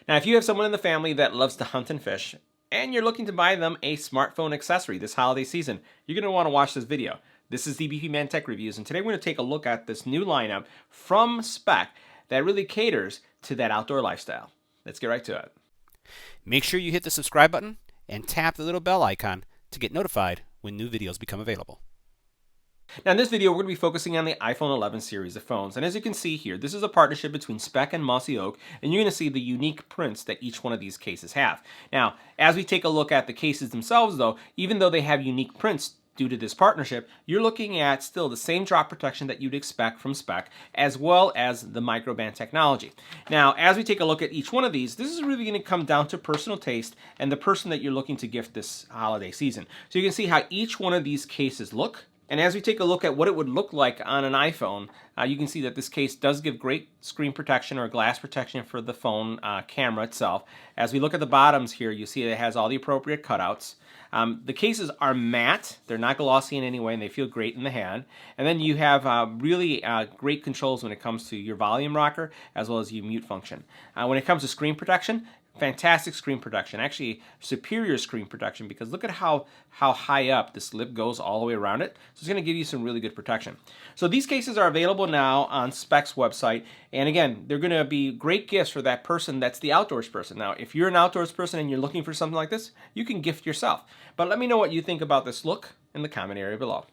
Now, if you have someone in the family that loves to hunt and fish, and you're looking to buy them a smartphone accessory this holiday season, you're going to want to watch this video. This is the EBPMAN Tech Reviews, and today we're going to take a look at this new lineup from Speck that really caters to that outdoor lifestyle. Let's get right to it. Make sure you hit the subscribe button and tap the little bell icon to get notified when new videos become available. Now in this video, we're going to be focusing on the iPhone 11 series of phones. And as you can see here, this is a partnership between Speck and Mossy Oak, and you're going to see the unique prints that each one of these cases have. Now, as we take a look at the cases themselves though, even though they have unique prints due to this partnership, you're looking at still the same drop protection that you'd expect from Speck, as well as the microband technology. Now, as we take a look at each one of these, this is really going to come down to personal taste and the person that you're looking to gift this holiday season. So you can see how each one of these cases look. And as we take a look at what it would look like on an iPhone, you can see that this case does give great screen protection or glass protection for the phone camera itself. As we look at the bottoms here, you see it has all the appropriate cutouts. The cases are matte, they're not glossy in any way, and they feel great in the hand. And then you have really great controls when it comes to your volume rocker as well as your mute function. When it comes to screen protection, fantastic screen protection, actually superior screen protection, because look at how high up this lip goes all the way around it. So it's going to give you some really good protection. So these cases are available now on Speck's website, and again, they're going to be great gifts for that person that's the outdoors person. Now, if you're an outdoors person and you're looking for something like this, you can gift yourself. But let me know what you think about this look in the comment area below.